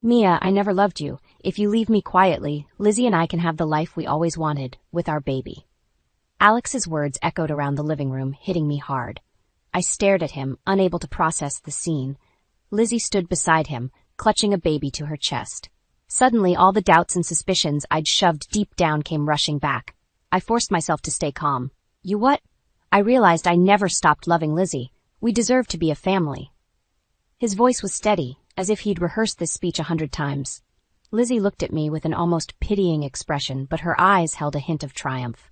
Mia, I never loved you. If you leave me quietly, Lizzie and I can have the life we always wanted, with our baby. Alex's words echoed around the living room, hitting me hard. I stared at him, unable to process the scene. Lizzie stood beside him, clutching a baby to her chest. Suddenly, all the doubts and suspicions I'd shoved deep down came rushing back. I forced myself to stay calm. You what? I realized I never stopped loving Lizzie. We deserved to be a family. His voice was steady, as if he'd rehearsed this speech 100 times. Lizzie looked at me with an almost pitying expression, but her eyes held a hint of triumph.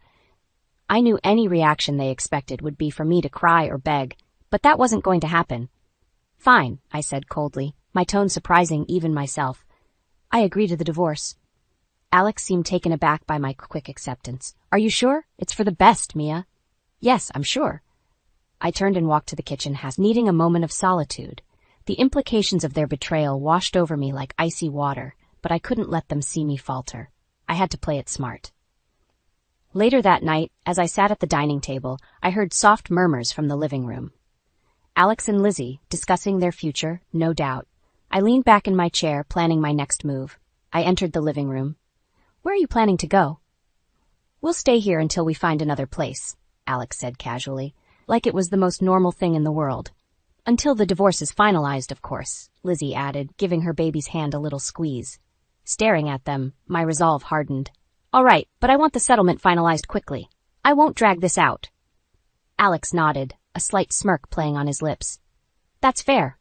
I knew any reaction they expected would be for me to cry or beg, but that wasn't going to happen. Fine, I said coldly, my tone surprising even myself. I agree to the divorce. Alex seemed taken aback by my quick acceptance. Are you sure? It's for the best, Mia. Yes, I'm sure. I turned and walked to the kitchen, needing a moment of solitude. The implications of their betrayal washed over me like icy water, but I couldn't let them see me falter. I had to play it smart. Later that night, as I sat at the dining table, I heard soft murmurs from the living room. Alex and Lizzie, discussing their future, no doubt. I leaned back in my chair, planning my next move. I entered the living room. Where are you planning to go? We'll stay here until we find another place, Alex said casually, like it was the most normal thing in the world. Until the divorce is finalized, of course, Lizzie added, giving her baby's hand a little squeeze. Staring at them, my resolve hardened. All right, but I want the settlement finalized quickly. I won't drag this out. Alex nodded, a slight smirk playing on his lips. That's fair.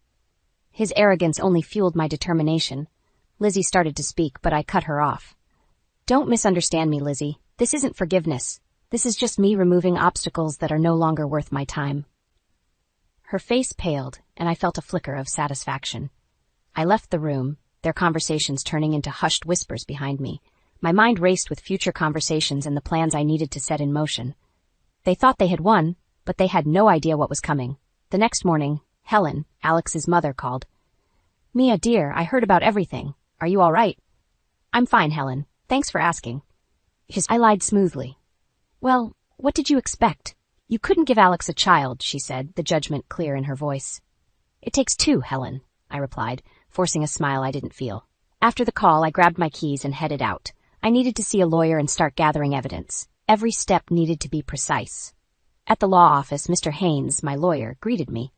His arrogance only fueled my determination. Lizzie started to speak, but I cut her off. Don't misunderstand me, Lizzie. This isn't forgiveness. This is just me removing obstacles that are no longer worth my time. Her face paled, and I felt a flicker of satisfaction. I left the room, their conversations turning into hushed whispers behind me. My mind raced with future conversations and the plans I needed to set in motion. They thought they had won, but they had no idea what was coming. The next morning, Helen, Alex's mother, called. Mia, dear, I heard about everything. Are you all right? I'm fine, Helen. Thanks for asking. I lied smoothly. Well, what did you expect? You couldn't give Alex a child, she said, the judgment clear in her voice. It takes two, Helen, I replied, forcing a smile I didn't feel. After the call, I grabbed my keys and headed out. I needed to see a lawyer and start gathering evidence. Every step needed to be precise. At the law office, Mr. Haynes, my lawyer, greeted me.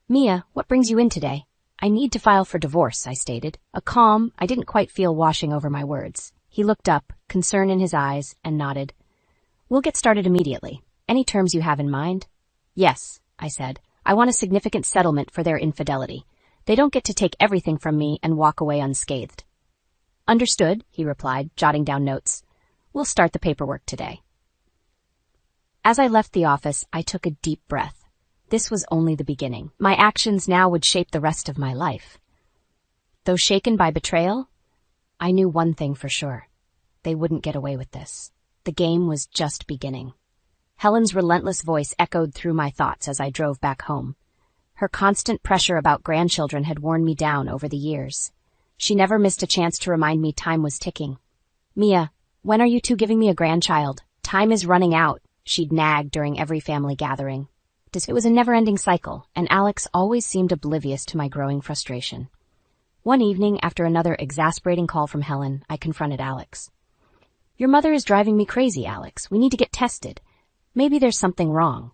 Mia, what brings you in today? I need to file for divorce, I stated, a calm I didn't quite feel washing over my words. He looked up, concern in his eyes, and nodded. We'll get started immediately. Any terms you have in mind? Yes, I said. I want a significant settlement for their infidelity. They don't get to take everything from me and walk away unscathed. Understood, he replied, jotting down notes. We'll start the paperwork today. As I left the office, I took a deep breath. This was only the beginning. My actions now would shape the rest of my life. Though shaken by betrayal, I knew one thing for sure. They wouldn't get away with this. The game was just beginning. Helen's relentless voice echoed through my thoughts as I drove back home. Her constant pressure about grandchildren had worn me down over the years. She never missed a chance to remind me time was ticking. Mia, when are you two giving me a grandchild? Time is running out, she'd nag during every family gathering. It was a never-ending cycle, and Alex always seemed oblivious to my growing frustration. One evening, after another exasperating call from Helen, I confronted Alex. Your mother is driving me crazy, Alex. We need to get tested. Maybe there's something wrong.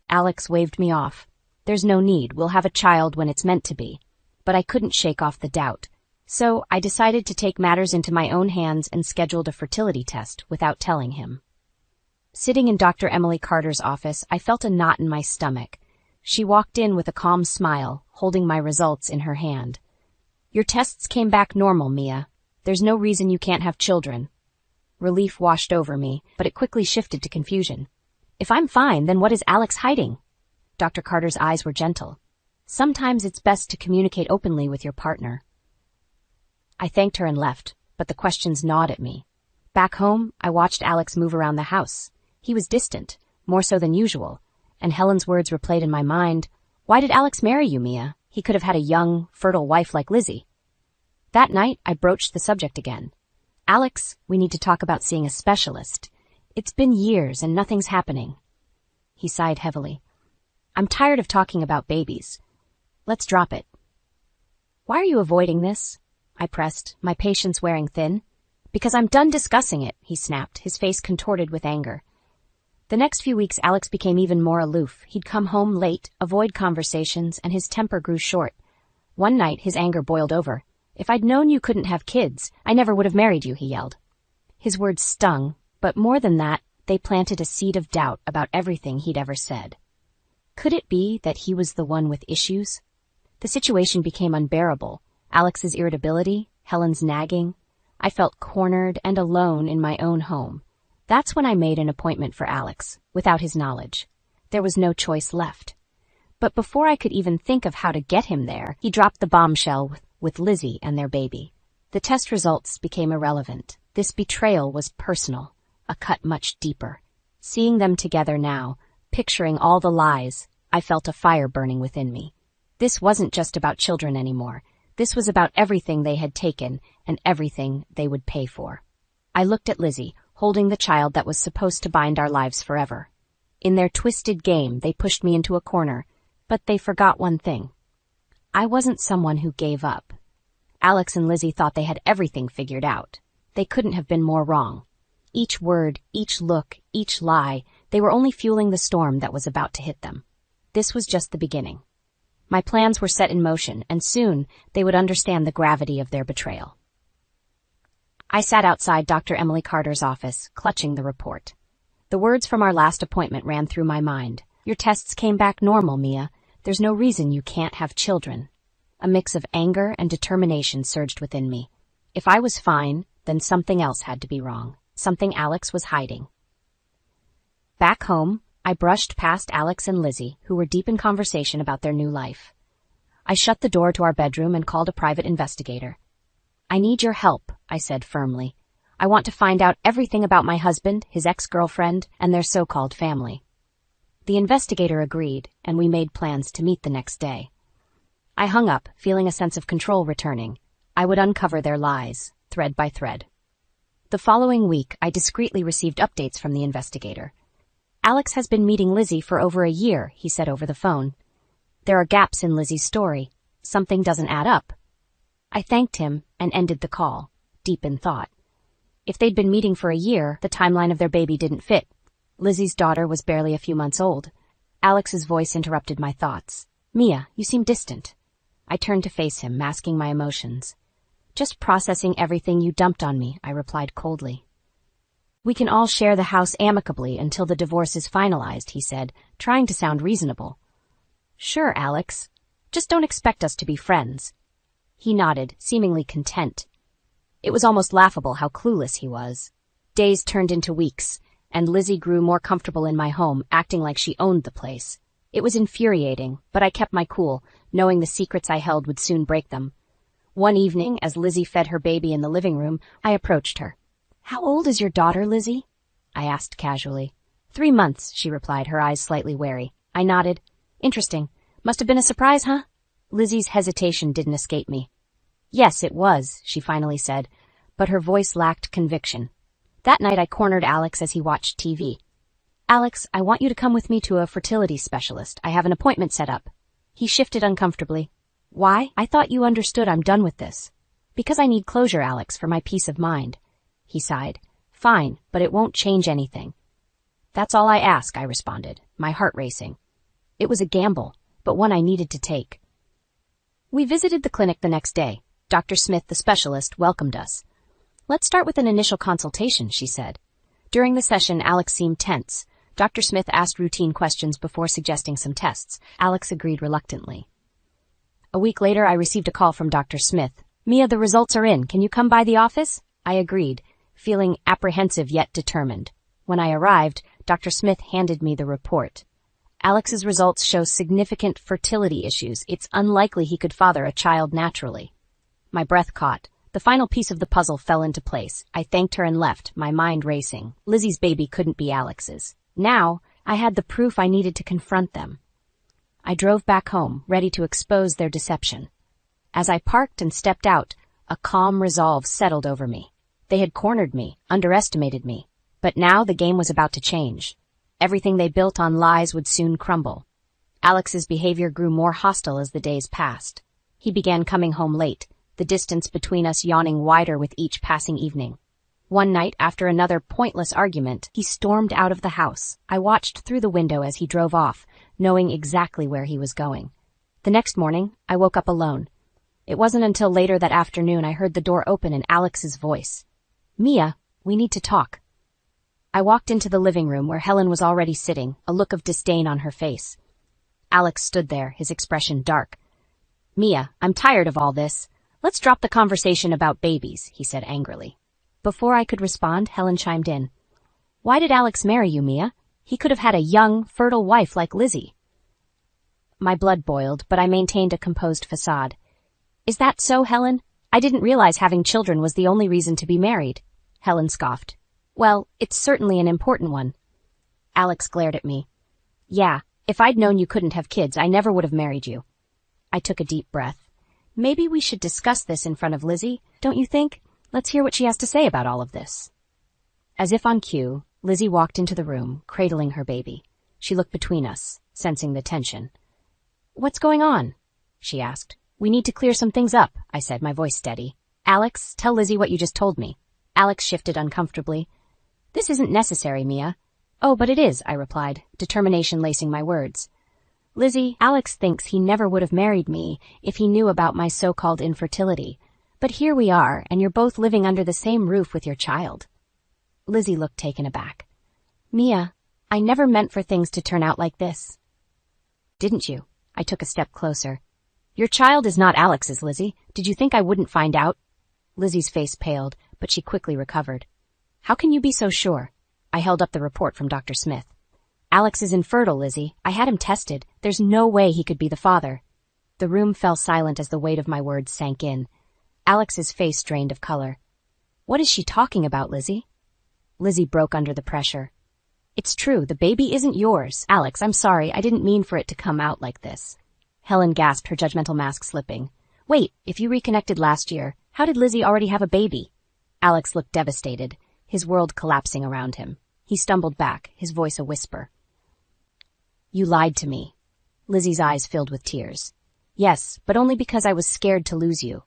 Alex waved me off. There's no need. We'll have a child when it's meant to be. But I couldn't shake off the doubt. So I decided to take matters into my own hands and scheduled a fertility test without telling him. Sitting in Dr. Emily Carter's office, I felt a knot in my stomach. She walked in with a calm smile, holding my results in her hand. Your tests came back normal, Mia. There's no reason you can't have children. Relief washed over me, but it quickly shifted to confusion. If I'm fine, then what is Alex hiding? Dr. Carter's eyes were gentle. Sometimes it's best to communicate openly with your partner. I thanked her and left, but the questions gnawed at me. Back home, I watched Alex move around the house. He was distant, more so than usual, and Helen's words replayed in my mind. Why did Alex marry you, Mia? He could have had a young, fertile wife like Lizzie. That night, I broached the subject again. Alex, we need to talk about seeing a specialist. It's been years and nothing's happening. He sighed heavily. I'm tired of talking about babies. Let's drop it. Why are you avoiding this? I pressed, my patience wearing thin. Because I'm done discussing it, he snapped, his face contorted with anger. The next few weeks, Alex became even more aloof. He'd come home late, avoid conversations, and his temper grew short. One night, his anger boiled over. If I'd known you couldn't have kids, I never would have married you, he yelled. His words stung, but more than that, they planted a seed of doubt about everything he'd ever said. Could it be that he was the one with issues? The situation became unbearable. Alex's irritability, Helen's nagging. I felt cornered and alone in my own home. That's when I made an appointment for Alex, without his knowledge. There was no choice left. But before I could even think of how to get him there, he dropped the bombshell with Lizzie and their baby. The test results became irrelevant. This betrayal was personal, a cut much deeper. Seeing them together now, picturing all the lies, I felt a fire burning within me. This wasn't just about children anymore. This was about everything they had taken and everything they would pay for. I looked at Lizzie, holding the child that was supposed to bind our lives forever. In their twisted game, they pushed me into a corner, but they forgot one thing. I wasn't someone who gave up. Alex and Lizzie thought they had everything figured out. They couldn't have been more wrong. Each word, each look, each lie, they were only fueling the storm that was about to hit them. This was just the beginning. My plans were set in motion, and soon they would understand the gravity of their betrayal. I sat outside Dr. Emily Carter's office, clutching the report. The words from our last appointment ran through my mind. Your tests came back normal, Mia. There's no reason you can't have children. A mix of anger and determination surged within me. If I was fine, then something else had to be wrong. Something Alex was hiding. Back home, I brushed past Alex and Lizzie, who were deep in conversation about their new life. I shut the door to our bedroom and called a private investigator. I need your help, I said firmly. I want to find out everything about my husband, his ex-girlfriend, and their so-called family. The investigator agreed, and we made plans to meet the next day. I hung up, feeling a sense of control returning. I would uncover their lies, thread by thread. The following week, I discreetly received updates from the investigator. Alex has been meeting Lizzie for over a year, he said over the phone. There are gaps in Lizzie's story. Something doesn't add up. I thanked him and ended the call, deep in thought. If they'd been meeting for a year, the timeline of their baby didn't fit. Lizzie's daughter was barely a few months old. Alex's voice interrupted my thoughts. Mia, you seem distant. I turned to face him, masking my emotions. Just processing everything you dumped on me, I replied coldly. We can all share the house amicably until the divorce is finalized, he said, trying to sound reasonable. Sure, Alex. Just don't expect us to be friends. He nodded, seemingly content. It was almost laughable how clueless he was. Days turned into weeks, and Lizzie grew more comfortable in my home, acting like she owned the place. It was infuriating, but I kept my cool, knowing the secrets I held would soon break them. One evening, as Lizzie fed her baby in the living room, I approached her. How old is your daughter, Lizzie? I asked casually. 3 months, she replied, her eyes slightly wary. I nodded. Interesting. Must have been a surprise, huh? Lizzie's hesitation didn't escape me. Yes, it was, she finally said, but her voice lacked conviction. That night I cornered Alex as he watched TV. Alex, I want you to come with me to a fertility specialist. I have an appointment set up. He shifted uncomfortably. Why? I thought you understood I'm done with this. Because I need closure, Alex, for my peace of mind. He sighed. Fine, but it won't change anything. That's all I ask, I responded, my heart racing. It was a gamble, but one I needed to take. We visited the clinic the next day. Dr. Smith, the specialist, welcomed us. Let's start with an initial consultation, she said. During the session, Alex seemed tense. Dr. Smith asked routine questions before suggesting some tests. Alex agreed reluctantly. A week later, I received a call from Dr. Smith. Mia, the results are in. Can you come by the office? I agreed, feeling apprehensive yet determined. When I arrived, Dr. Smith handed me the report. Alex's results show significant fertility issues. It's unlikely he could father a child naturally. My breath caught. The final piece of the puzzle fell into place. I thanked her and left, my mind racing. Lizzie's baby couldn't be Alex's. Now, I had the proof I needed to confront them. I drove back home, ready to expose their deception. As I parked and stepped out, a calm resolve settled over me. They had cornered me, underestimated me. But now the game was about to change. Everything they built on lies would soon crumble. Alex's behavior grew more hostile as the days passed. He began coming home late, the distance between us yawning wider with each passing evening. One night, after another pointless argument, he stormed out of the house. I watched through the window as he drove off, knowing exactly where he was going. The next morning, I woke up alone. It wasn't until later that afternoon I heard the door open and Alex's voice. "Mia, we need to talk." I walked into the living room where Helen was already sitting, a look of disdain on her face. Alex stood there, his expression dark. "Mia, I'm tired of all this. Let's drop the conversation about babies," he said angrily. Before I could respond, Helen chimed in. "Why did Alex marry you, Mia? He could have had a young, fertile wife like Lizzie." My blood boiled, but I maintained a composed facade. "Is that so, Helen? I didn't realize having children was the only reason to be married." Helen scoffed. "Well, it's certainly an important one." Alex glared at me. "Yeah, if I'd known you couldn't have kids, I never would have married you." I took a deep breath. "Maybe we should discuss this in front of Lizzie, don't you think? Let's hear what she has to say about all of this." As if on cue, Lizzie walked into the room, cradling her baby. She looked between us, sensing the tension. "What's going on?" she asked. "We need to clear some things up," I said, my voice steady. "Alex, tell Lizzie what you just told me." Alex shifted uncomfortably. "This isn't necessary, Mia." "Oh, but it is," I replied, determination lacing my words. "Lizzie, Alex thinks he never would have married me if he knew about my so-called infertility. But here we are, and you're both living under the same roof with your child." Lizzie looked taken aback. "Mia, I never meant for things to turn out like this." "Didn't you?" I took a step closer. "Your child is not Alex's, Lizzie. Did you think I wouldn't find out?" Lizzie's face paled, but she quickly recovered. "How can you be so sure?" I held up the report from Dr. Smith. "Alex is infertile, Lizzie. I had him tested. There's no way he could be the father." The room fell silent as the weight of my words sank in. Alex's face drained of color. "What is she talking about, Lizzie?" Lizzie broke under the pressure. "It's true, the baby isn't yours. Alex, I'm sorry, I didn't mean for it to come out like this." Helen gasped, her judgmental mask slipping. "Wait, if you reconnected last year, how did Lizzie already have a baby?" Alex looked devastated, his world collapsing around him. He stumbled back, his voice a whisper. "You lied to me." Lizzie's eyes filled with tears. "Yes, but only because I was scared to lose you."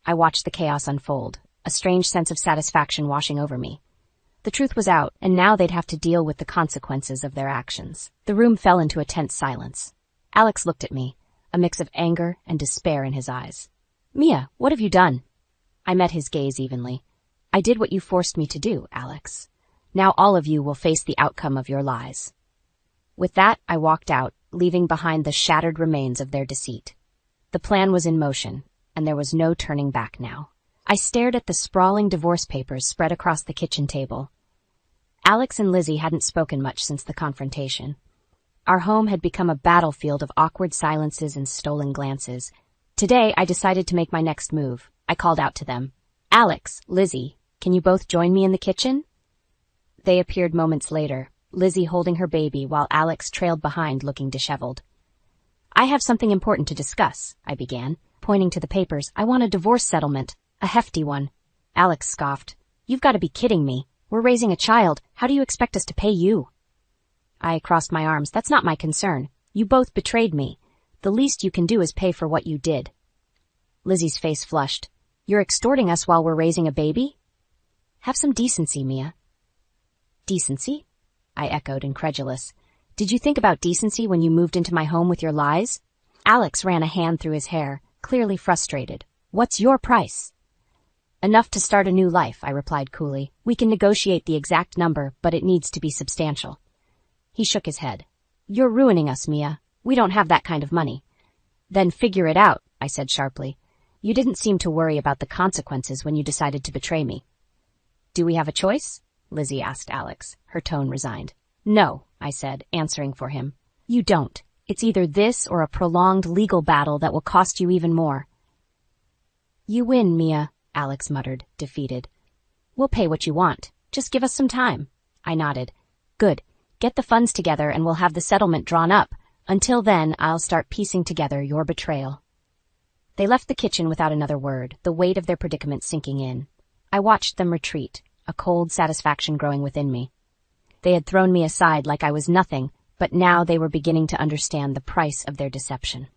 I watched the chaos unfold, a strange sense of satisfaction washing over me. The truth was out, and now they'd have to deal with the consequences of their actions. The room fell into a tense silence. Alex looked at me, a mix of anger and despair in his eyes. "Mia, what have you done?" I met his gaze evenly. "I did what you forced me to do, Alex. Now all of you will face the outcome of your lies." With that, I walked out, leaving behind the shattered remains of their deceit. The plan was in motion, and there was no turning back now. I stared at the sprawling divorce papers spread across the kitchen table. Alex and Lizzie hadn't spoken much since the confrontation. Our home had become a battlefield of awkward silences and stolen glances. Today, I decided to make my next move. I called out to them. "Alex, Lizzie, can you both join me in the kitchen?" They appeared moments later, Lizzie holding her baby while Alex trailed behind looking disheveled. "I have something important to discuss," I began, pointing to the papers. "I want a divorce settlement, a hefty one." Alex scoffed. "You've got to be kidding me. We're raising a child. How do you expect us to pay you?" I crossed my arms. "That's not my concern. You both betrayed me. The least you can do is pay for what you did." Lizzie's face flushed. "You're extorting us while we're raising a baby?" "Have some decency, Mia." "Decency?" I echoed, incredulous. "Did you think about decency when you moved into my home with your lies?" Alex ran a hand through his hair, clearly frustrated. "What's your price?" "Enough to start a new life," I replied coolly. "We can negotiate the exact number, but it needs to be substantial." He shook his head. "You're ruining us, Mia. We don't have that kind of money." "Then figure it out," I said sharply. "You didn't seem to worry about the consequences when you decided to betray me." "Do we have a choice?" Lizzie asked Alex, her tone resigned. "No," I said, answering for him. "You don't. It's either this or a prolonged legal battle that will cost you even more." "You win, Mia," Alex muttered, defeated. "We'll pay what you want. Just give us some time." I nodded. "Good. Get the funds together and we'll have the settlement drawn up. Until then, I'll start piecing together your betrayal." They left the kitchen without another word, the weight of their predicament sinking in. I watched them retreat, a cold satisfaction growing within me. They had thrown me aside like I was nothing, but now they were beginning to understand the price of their deception.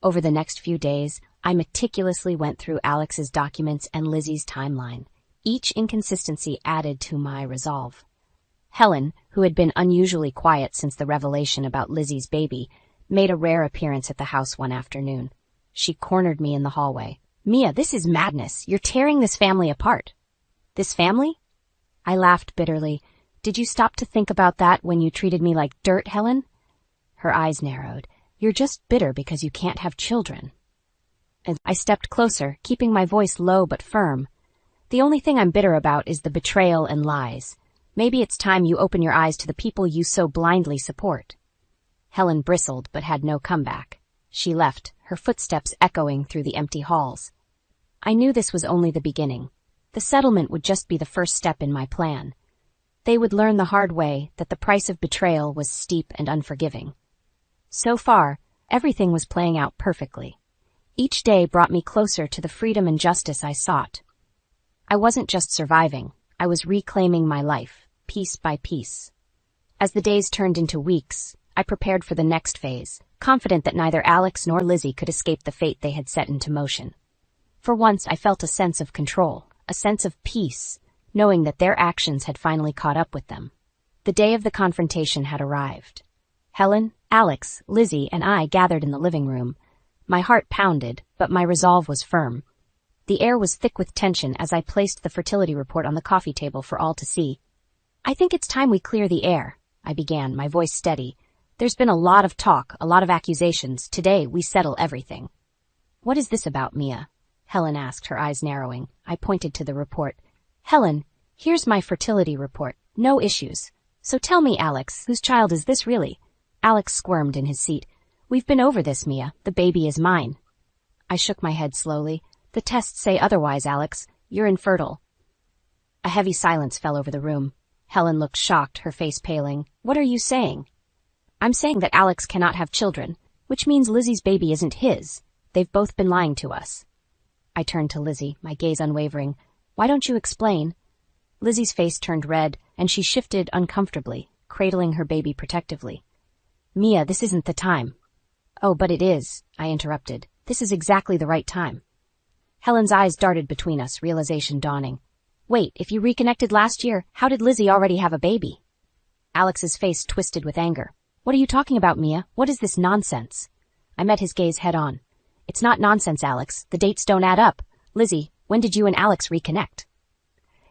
Over the next few days, I meticulously went through Alex's documents and Lizzie's timeline. Each inconsistency added to my resolve. Helen, who had been unusually quiet since the revelation about Lizzie's baby, made a rare appearance at the house one afternoon. She cornered me in the hallway. "Mia, this is madness. You're tearing this family apart." "This family?" I laughed bitterly. "Did you stop to think about that when you treated me like dirt, Helen?" Her eyes narrowed. "You're just bitter because you can't have children." And I stepped closer, keeping my voice low but firm. "The only thing I'm bitter about is the betrayal and lies. Maybe it's time you open your eyes to the people you so blindly support." Helen bristled but had no comeback. She left, her footsteps echoing through the empty halls. I knew this was only the beginning. The settlement would just be the first step in my plan. They would learn the hard way that the price of betrayal was steep and unforgiving. So far, everything was playing out perfectly. Each day brought me closer to the freedom and justice I sought. I wasn't just surviving, I was reclaiming my life, piece by piece. As the days turned into weeks, I prepared for the next phase, confident that neither Alex nor Lizzie could escape the fate they had set into motion. For once, I felt a sense of control, a sense of peace, knowing that their actions had finally caught up with them. The day of the confrontation had arrived. Helen, Alex, Lizzie, and I gathered in the living room. My heart pounded, but my resolve was firm. The air was thick with tension as I placed the fertility report on the coffee table for all to see. "I think it's time we clear the air," I began, my voice steady. "There's been a lot of talk, a lot of accusations. Today, we settle everything." "What is this about, Mia?" Helen asked, her eyes narrowing. I pointed to the report. "Helen, here's my fertility report. No issues. So tell me, Alex, whose child is this really?" Alex squirmed in his seat. "We've been over this, Mia. The baby is mine." I shook my head slowly. "The tests say otherwise, Alex. You're infertile." A heavy silence fell over the room. Helen looked shocked, her face paling. "What are you saying?" "I'm saying that Alex cannot have children, which means Lizzie's baby isn't his. They've both been lying to us." I turned to Lizzie, my gaze unwavering. "Why don't you explain?" Lizzie's face turned red, and she shifted uncomfortably, cradling her baby protectively. "Mia, this isn't the time." "Oh, but it is," I interrupted. "This is exactly the right time." Helen's eyes darted between us, realization dawning. "Wait, if you reconnected last year, how did Lizzie already have a baby?" Alex's face twisted with anger. "What are you talking about, Mia? What is this nonsense?" I met his gaze head on. "It's not nonsense, Alex. The dates don't add up. Lizzie, when did you and Alex reconnect?"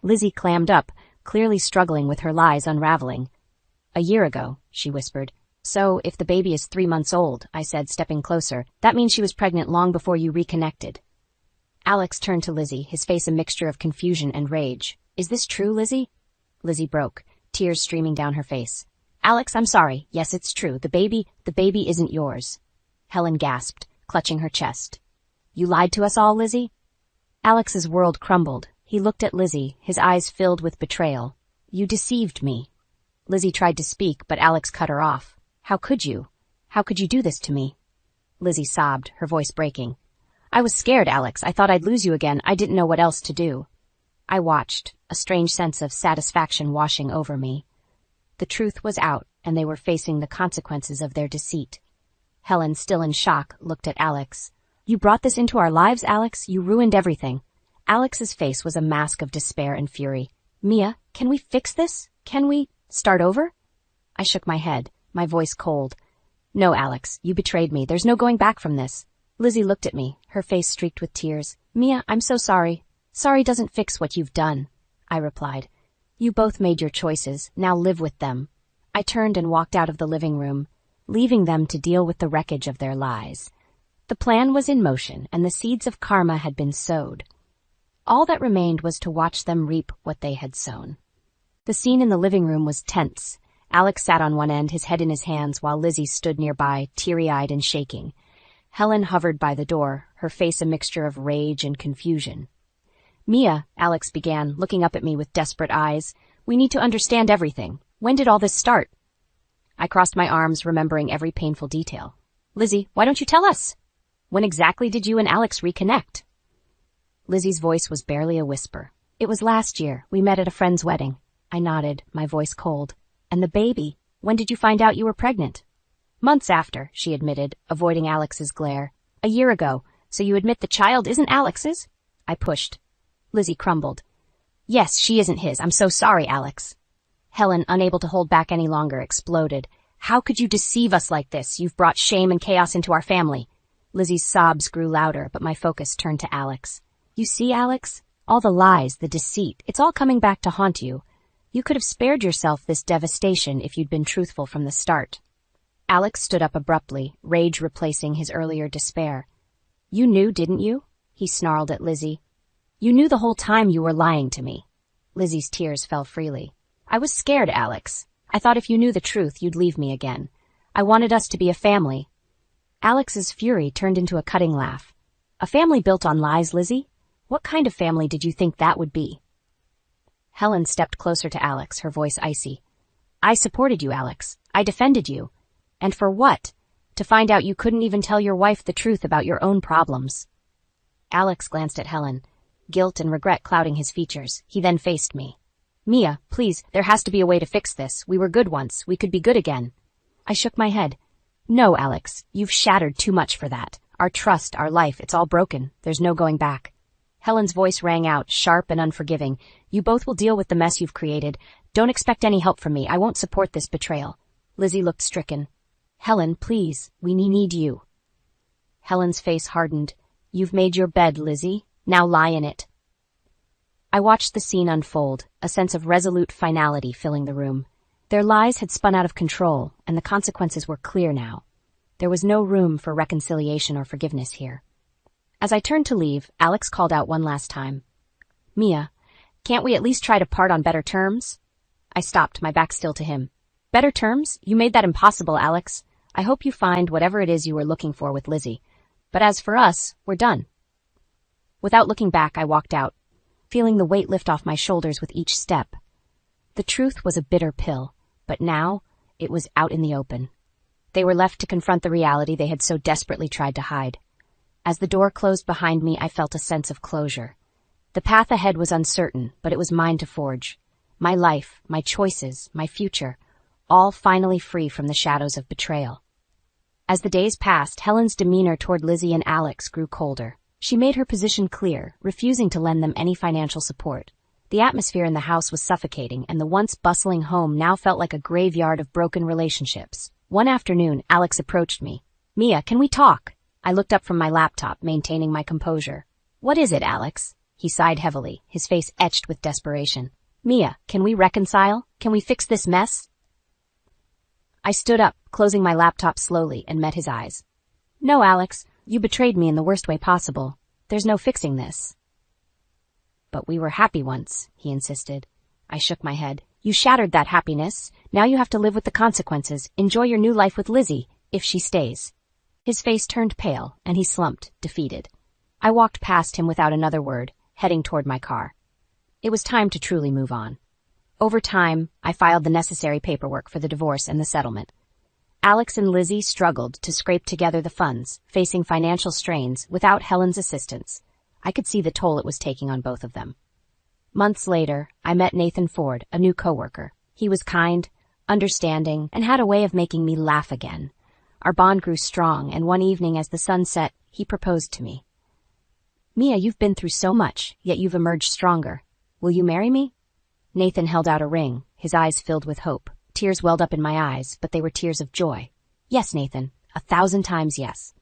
Lizzie clammed up, clearly struggling with her lies unraveling. "A year ago," she whispered. "So, if the baby is 3 months old," I said, stepping closer, "that means she was pregnant long before you reconnected." Alex turned to Lizzie, his face a mixture of confusion and rage. "Is this true, Lizzie?" Lizzie broke, tears streaming down her face. "Alex, I'm sorry. Yes, it's true. The baby isn't yours." Helen gasped, clutching her chest. "You lied to us all, Lizzie?" Alex's world crumbled. He looked at Lizzie, his eyes filled with betrayal. "You deceived me." Lizzie tried to speak, but Alex cut her off. "How could you? How could you do this to me?" Lizzie sobbed, her voice breaking. "I was scared, Alex. I thought I'd lose you again. I didn't know what else to do." I watched, a strange sense of satisfaction washing over me. The truth was out, and they were facing the consequences of their deceit. Helen, still in shock, looked at Alex. "You brought this into our lives, Alex. You ruined everything." Alex's face was a mask of despair and fury. "Mia, can we fix this? Can we start over?" I shook my head, my voice cold. "No, Alex, you betrayed me. There's no going back from this." Lizzie looked at me, her face streaked with tears. "Mia, I'm so sorry." "Sorry doesn't fix what you've done," I replied. "You both made your choices. Now live with them." I turned and walked out of the living room, leaving them to deal with the wreckage of their lies. The plan was in motion, and the seeds of karma had been sowed. All that remained was to watch them reap what they had sown. The scene in the living room was tense. Alex sat on one end, his head in his hands, while Lizzie stood nearby, teary-eyed and shaking. Helen hovered by the door, her face a mixture of rage and confusion. "Mia," Alex began, looking up at me with desperate eyes, "we need to understand everything. When did all this start?" I crossed my arms, remembering every painful detail. "Lizzie, why don't you tell us? When exactly did you and Alex reconnect?" Lizzie's voice was barely a whisper. "It was last year. We met at a friend's wedding." I nodded, my voice cold. "And the baby? When did you find out you were pregnant?" "Months after," she admitted, avoiding Alex's glare. A year ago, so you admit the child isn't Alex's? I pushed. Lizzie crumbled. Yes, she isn't his. I'm so sorry, Alex. Helen, unable to hold back any longer, exploded. How could you deceive us like this? You've brought shame and chaos into our family. Lizzie's sobs grew louder, but my focus turned to Alex. You see, Alex? All the lies, the deceit, it's all coming back to haunt you. You could have spared yourself this devastation if you'd been truthful from the start. Alex stood up abruptly, rage replacing his earlier despair. You knew, didn't you? He snarled at Lizzie. You knew the whole time you were lying to me. Lizzie's tears fell freely. I was scared, Alex. I thought if you knew the truth, you'd leave me again. I wanted us to be a family. Alex's fury turned into a cutting laugh. A family built on lies, Lizzie? What kind of family did you think that would be? Helen stepped closer to Alex, her voice icy. I supported you, Alex. I defended you. And for what? To find out you couldn't even tell your wife the truth about your own problems. Alex glanced at Helen, guilt and regret clouding his features. He then faced me. Mia, please, there has to be a way to fix this. We were good once. We could be good again. I shook my head. No, Alex, you've shattered too much for that. Our trust, our life, it's all broken. There's no going back. Helen's voice rang out, sharp and unforgiving. You both will deal with the mess you've created. Don't expect any help from me. I won't support this betrayal. Lizzie looked stricken. Helen, please, we need you. Helen's face hardened. You've made your bed, Lizzie. Now lie in it. I watched the scene unfold, a sense of resolute finality filling the room. Their lies had spun out of control, and the consequences were clear now. There was no room for reconciliation or forgiveness here. As I turned to leave, Alex called out one last time. Mia, can't we at least try to part on better terms? I stopped, my back still to him. Better terms? You made that impossible, Alex. I hope you find whatever it is you were looking for with Lizzie. But as for us, we're done. Without looking back, I walked out, feeling the weight lift off my shoulders with each step. The truth was a bitter pill, but now it was out in the open. They were left to confront the reality they had so desperately tried to hide. As the door closed behind me, I felt a sense of closure. The path ahead was uncertain, but it was mine to forge. My life, my choices, my future, all finally free from the shadows of betrayal. As the days passed, Helen's demeanor toward Lizzie and Alex grew colder. She made her position clear, refusing to lend them any financial support. The atmosphere in the house was suffocating, and the once bustling home now felt like a graveyard of broken relationships. One afternoon, Alex approached me. Mia, can we talk? I looked up from my laptop, maintaining my composure. What is it, Alex? He sighed heavily, his face etched with desperation. Mia, can we reconcile? Can we fix this mess? I stood up, closing my laptop slowly, and met his eyes. No, Alex, you betrayed me in the worst way possible. There's no fixing this. But we were happy once, he insisted. I shook my head. You shattered that happiness. Now you have to live with the consequences. Enjoy your new life with Lizzie, if she stays. His face turned pale, and he slumped, defeated. I walked past him without another word, heading toward my car. It was time to truly move on. Over time, I filed the necessary paperwork for the divorce and the settlement. Alex and Lizzie struggled to scrape together the funds, facing financial strains without Helen's assistance. I could see the toll it was taking on both of them. Months later, I met Nathan Ford, a new coworker. He was kind, understanding, and had a way of making me laugh again. Our bond grew strong, and one evening as the sun set, he proposed to me. Mia, you've been through so much, yet you've emerged stronger. Will you marry me? Nathan held out a ring, his eyes filled with hope. Tears welled up in my eyes, but they were tears of joy. Yes, Nathan, 1,000 times yes.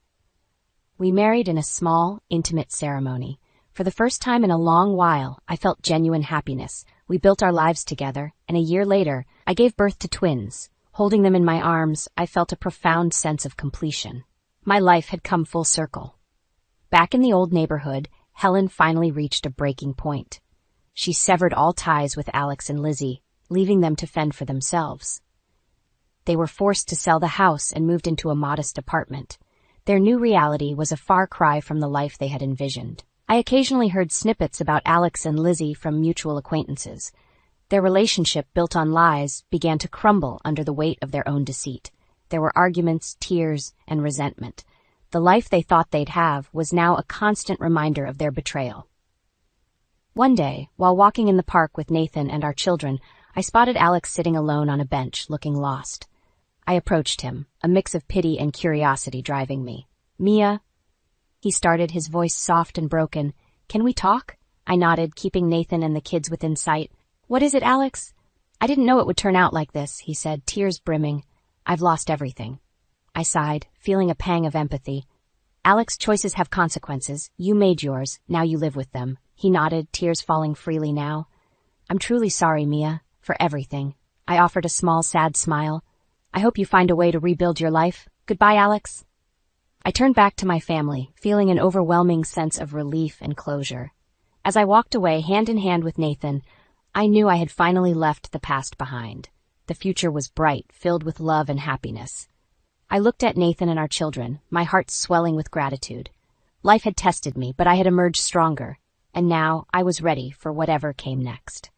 We married in a small, intimate ceremony. For the first time in a long while, I felt genuine happiness. We built our lives together, and a year later, I gave birth to twins. Holding them in my arms, I felt a profound sense of completion. My life had come full circle. Back in the old neighborhood, Helen finally reached a breaking point. She severed all ties with Alex and Lizzie, leaving them to fend for themselves. They were forced to sell the house and moved into a modest apartment. Their new reality was a far cry from the life they had envisioned. I occasionally heard snippets about Alex and Lizzie from mutual acquaintances. Their relationship, built on lies, began to crumble under the weight of their own deceit. There were arguments, tears, and resentment. The life they thought they'd have was now a constant reminder of their betrayal. One day, while walking in the park with Nathan and our children, I spotted Alex sitting alone on a bench, looking lost. I approached him, a mix of pity and curiosity driving me. Mia, He started, his voice soft and broken. Can we talk? I nodded, keeping Nathan and the kids within sight. What is it, Alex? I didn't know it would turn out like this, he said, tears brimming. I've lost everything. I sighed, feeling a pang of empathy. Alex, choices have consequences. You made yours. Now you live with them. He nodded, tears falling freely now. I'm truly sorry, Mia, for everything. I offered a small, sad smile. I hope you find a way to rebuild your life. Goodbye, Alex. I turned back to my family, feeling an overwhelming sense of relief and closure. As I walked away, hand in hand with Nathan, I knew I had finally left the past behind. The future was bright, filled with love and happiness. I looked at Nathan and our children, my heart swelling with gratitude. Life had tested me, but I had emerged stronger, and now I was ready for whatever came next.